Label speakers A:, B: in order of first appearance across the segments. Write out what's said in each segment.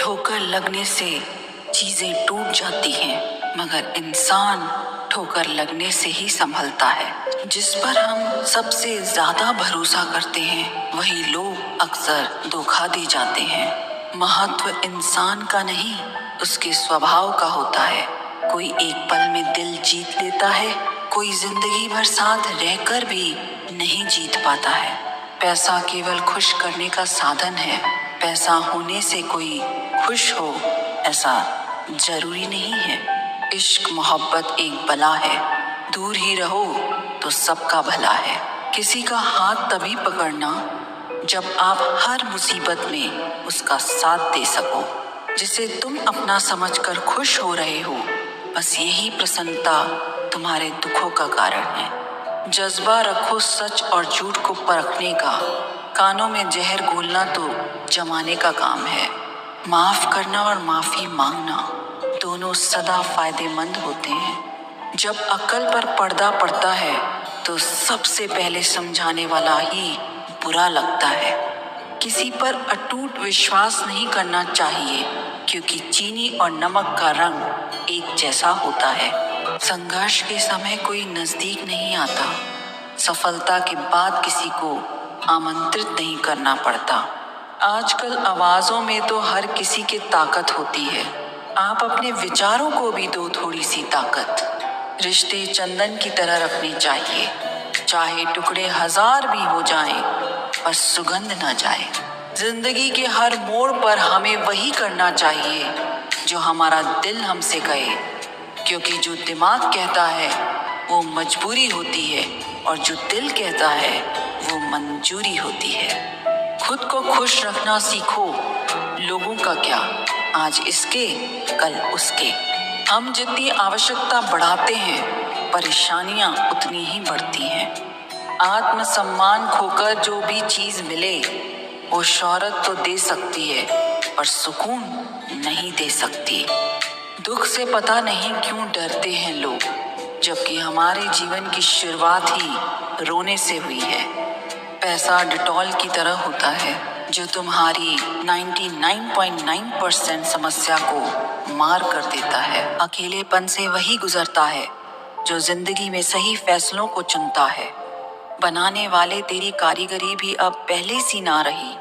A: ठोकर लगने से चीजें टूट जाती हैं, मगर इंसान ठोकर लगने से ही संभलता है। जिस पर हम सबसे ज्यादा भरोसा करते हैं वही लोग अक्सर धोखा दे जाते हैं। महत्व इंसान का नहीं, उसके स्वभाव का होता है। कोई एक पल में दिल जीत लेता है, कोई जिंदगी भर साथ रहकर भी नहीं जीत पाता है। पैसा केवल खुश करने का साधन है। पैसा होने से कोई खुश हो ऐसा जरूरी नहीं है। इश्क मोहब्बत एक बला है, दूर ही रहो तो सबका भला है। किसी का हाथ तभी पकड़ना जब आप हर मुसीबत में उसका साथ दे सको। जिसे तुम अपना समझकर खुश हो रहे हो, बस यही प्रसन्नता तुम्हारे दुखों का कारण है। जज्बा रखो सच और झूठ को परखने का, कानों में जहर घोलना तो जमाने का काम है। माफ करना और माफी मांगना दोनों सदा फायदेमंद होते हैं। जब अक्ल पर पर्दा पड़ता है तो सबसे पहले समझाने वाला ही बुरा लगता है। किसी पर अटूट विश्वास नहीं करना चाहिए, क्योंकि चीनी और नमक का रंग एक जैसा होता है। संघर्ष के समय कोई नजदीक नहीं आता। सफलता के बाद किसी को आमंत्रित नहीं करना पड़ता। आजकल आवाजों में तो हर किसी की ताकत होती है। आप अपने विचारों को भी दो थोड़ी सी ताकत। रिश्ते चंदन की तरह रखने चाहिए, चाहे टुकड़े हजार भी हो जाएं, पर सुगंध न जाए। जिंदगी के हर मोड़ पर हमें वही करना चाहिए जो हमारा दिल हमसे कहे, क्योंकि जो दिमाग कहता है वो मजबूरी होती है और जो दिल कहता है वो मंजूरी होती है। खुद को खुश रखना सीखो, लोगों का क्या, आज इसके कल उसके। हम जितनी आवश्यकता बढ़ाते हैं, परेशानियां उतनी ही बढ़ती हैं। आत्मसम्मान खोकर जो भी चीज मिले वो शोहरत तो दे सकती है, पर सुकून नहीं दे सकती। दुख से पता नहीं क्यों डरते हैं लोग, जबकि हमारे जीवन की शुरुआत ही रोने से हुई है। पैसा डिटॉल की तरह होता है जो तुम्हारी 99.9% समस्या को मार कर देता है। अकेलेपन से वही गुजरता है जो जिंदगी में सही फैसलों को चुनता है। बनाने वाले तेरी कारीगरी भी अब पहले सी ना रही।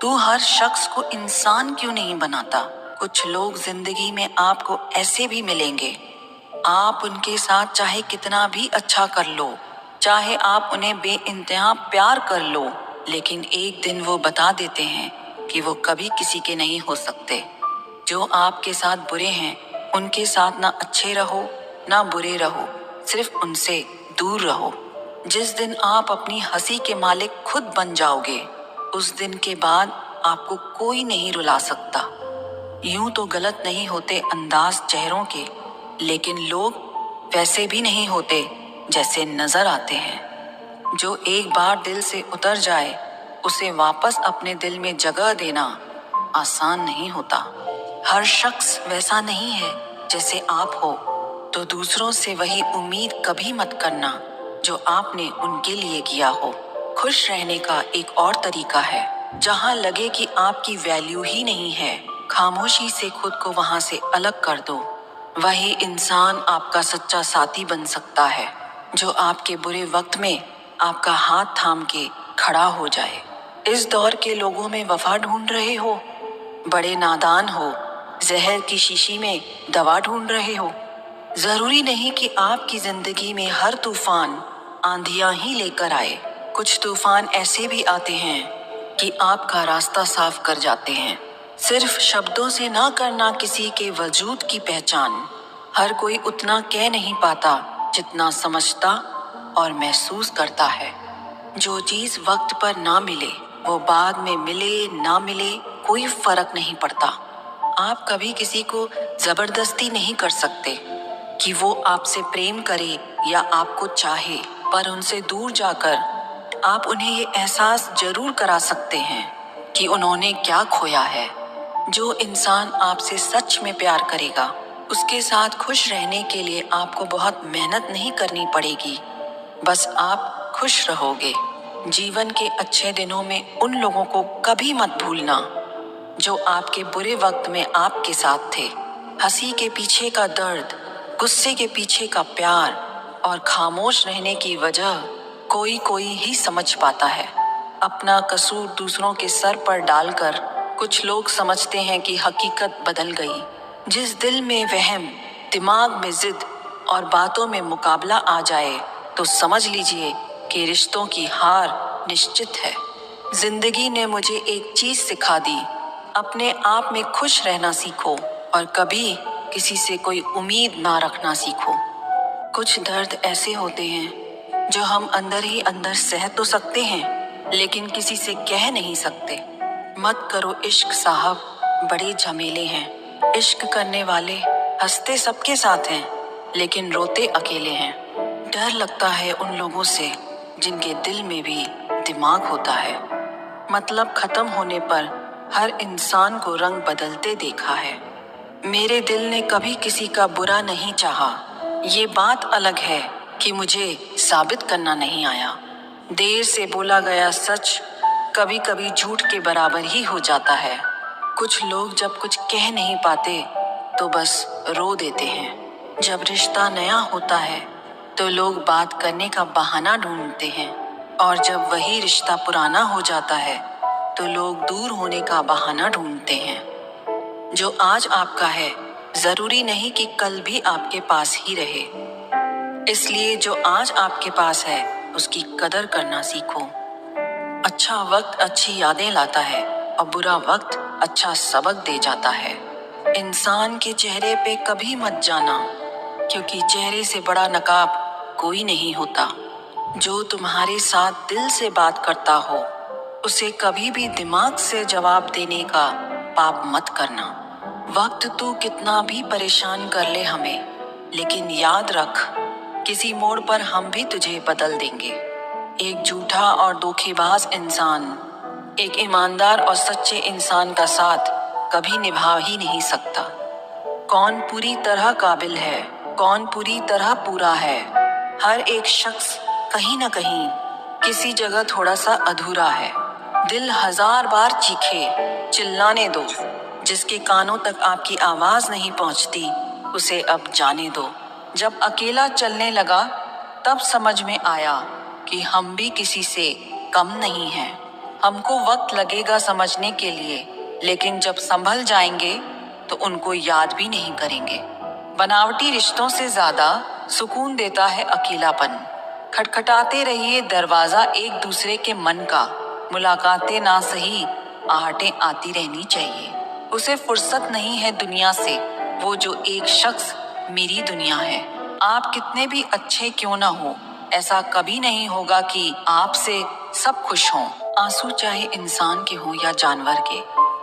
A: तू हर शख्स को इंसान क्यों नहीं बनाता? कुछ लोग जिंदगी में आपको ऐसे भी मिलेंगे, आप उनके साथ चाहे कितना भी अच्छा कर लो, चाहे आप उन्हें बेइंतहा प्यार कर लो, लेकिन एक दिन वो बता देते हैं कि वो कभी किसी के नहीं हो सकते। जो आपके साथ बुरे हैं उनके साथ ना अच्छे रहो ना बुरे रहो, सिर्फ उनसे दूर रहो। जिस दिन आप अपनी हंसी के मालिक खुद बन जाओगे, उस दिन के बाद आपको कोई नहीं रुला सकता। यूं तो गलत नहीं होते अंदाज चेहरों के, लेकिन लोग वैसे भी नहीं होते जैसे नजर आते हैं। जो एक बार दिल से उतर जाए उसे वापस अपने दिल में जगह देना आसान नहीं होता। हर शख्स वैसा नहीं है जैसे आप हो, तो दूसरों से वही उम्मीद कभी मत करना जो आपने उनके लिए किया हो। खुश रहने का एक और तरीका है, जहां लगे कि आपकी वैल्यू ही नहीं है, खामोशी से खुद को वहां से अलग कर दो। वही इंसान आपका सच्चा साथी बन सकता है जो आपके बुरे वक्त में आपका हाथ थाम के खड़ा हो जाए। इस दौर के लोगों में वफा ढूंढ रहे हो, बड़े नादान हो, जहर की शीशी में दवा ढूंढ रहे हो। जरूरी नहीं कि आपकी जिंदगी में हर तूफान आंधियां ही लेकर आए। कुछ तूफान ऐसे भी आते हैं कि आपका रास्ता साफ कर जाते हैं। सिर्फ शब्दों से ना करना किसी के वजूद की पहचान। हर कोई उतना कह नहीं पाता जितना समझता और महसूस करता है। जो चीज वक्त पर ना मिले वो बाद में मिले ना मिले कोई फर्क नहीं पड़ता। आप कभी किसी को जबरदस्ती नहीं कर सकते कि वो आपसे प्रेम करे या आपको चाहे, पर उनसे दूर जाकर आप उन्हें ये एहसास जरूर करा सकते हैं कि उन्होंने क्या खोया है। जो इंसान आपसे सच में प्यार करेगा, उसके साथ खुश रहने के लिए आपको बहुत मेहनत नहीं करनी पड़ेगी, बस आप खुश रहोगे। जीवन के अच्छे दिनों में उन लोगों को कभी मत भूलना जो आपके बुरे वक्त में आपके साथ थे। हंसी के पीछे का दर्द, गुस्से के पीछे का प्यार और खामोश रहने की वजह कोई कोई ही समझ पाता है। अपना कसूर दूसरों के सर पर डालकर कुछ लोग समझते हैं कि हकीकत बदल गई। जिस दिल में वहम, दिमाग में जिद और बातों में मुकाबला आ जाए तो समझ लीजिए कि रिश्तों की हार निश्चित है। जिंदगी ने मुझे एक चीज सिखा दी, अपने आप में खुश रहना सीखो और कभी किसी से कोई उम्मीद ना रखना सीखो। कुछ दर्द ऐसे होते हैं जो हम अंदर ही अंदर सह तो सकते हैं, लेकिन किसी से कह नहीं सकते। मत करो इश्क साहब, बड़े झमेले हैं। इश्क करने वाले हंसते सबके साथ हैं, लेकिन रोते अकेले हैं। डर लगता है उन लोगों से जिनके दिल में भी दिमाग होता है। मतलब खत्म होने पर हर इंसान को रंग बदलते देखा है। मेरे दिल ने कभी किसी का बुरा नहीं चाहा। ये बात अलग है कि मुझे साबित करना नहीं आया। देर से बोला गया सच कभी कभी झूठ के बराबर ही हो जाता है। कुछ लोग जब कुछ कह नहीं पाते तो बस रो देते हैं। जब रिश्ता नया होता है तो लोग बात करने का बहाना ढूंढते हैं, और जब वही रिश्ता पुराना हो जाता है तो लोग दूर होने का बहाना ढूंढते हैं। जो आज आपका है जरूरी नहीं कि कल भी आपके पास ही रहे। इसलिए जो आज आपके पास है उसकी कदर करना सीखो। अच्छा वक्त अच्छी यादें लाता है और बुरा वक्त अच्छा सबक दे जाता है। इंसान के चेहरे पे कभी मत जाना, क्योंकि चेहरे से बड़ा नकाब कोई नहीं होता। जो तुम्हारे साथ दिल से बात करता हो उसे कभी भी दिमाग से जवाब देने का पाप मत करना। वक्त तू कितना भी परेशान कर ले हमें, लेकिन याद रख किसी मोड़ पर हम भी तुझे बदल देंगे। एक झूठा और धोखेबाज इंसान एक ईमानदार और सच्चे इंसान का साथ कभी निभा ही नहीं सकता। कौन पूरी तरह काबिल है, कौन पूरी तरह पूरा है। हर एक शख्स कहीं ना कहीं किसी जगह थोड़ा सा अधूरा है। दिल हजार बार चीखे, चिल्लाने दो। जिसके कानों तक आपकी आवाज नहीं पहुंचती उसे अब जाने दो। जब अकेला चलने लगा तब समझ में आया कि हम भी किसी से कम नहीं हैं। हमको वक्त लगेगा समझने के लिए, लेकिन जब संभल जाएंगे तो उनको याद भी नहीं करेंगे। बनावटी रिश्तों से ज्यादा सुकून देता है अकेलापन। खटखटाते रहिए दरवाजा एक दूसरे के मन का। मुलाकातें ना सही, आहटें आती रहनी चाहिए। उसे फुर्सत नहीं है दुनिया से, वो जो एक शख्स मेरी दुनिया है। आप कितने भी अच्छे क्यों ना हो, ऐसा कभी नहीं होगा कि आपसे सब खुश हों। आंसू चाहे इंसान के हों या जानवर के,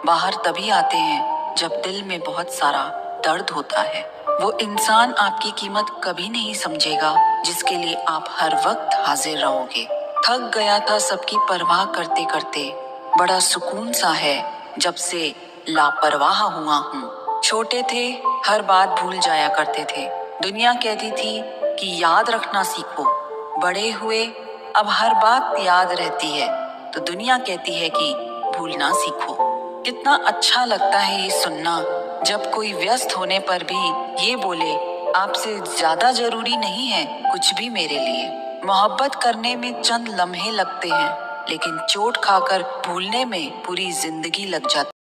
A: बाहर तभी आते हैं जब दिल में बहुत सारा दर्द होता है। वो इंसान आपकी कीमत कभी नहीं समझेगा जिसके लिए आप हर वक्त हाजिर रहोगे। थक गया था सबकी परवाह करते करते, बड़ा सुकून सा है जब से लापरवाह हुआ हूँ। छोटे थे हर बात भूल जाया करते थे, दुनिया कहती थी कि याद रखना सीखो। बड़े हुए अब हर बात याद रहती है तो दुनिया कहती है कि भूलना सीखो। कितना अच्छा लगता है ये सुनना जब कोई व्यस्त होने पर भी ये बोले, आपसे ज्यादा जरूरी नहीं है कुछ भी मेरे लिए। मोहब्बत करने में चंद लम्हे लगते हैं, लेकिन चोट खाकर भूलने में पूरी जिंदगी लग जाती है।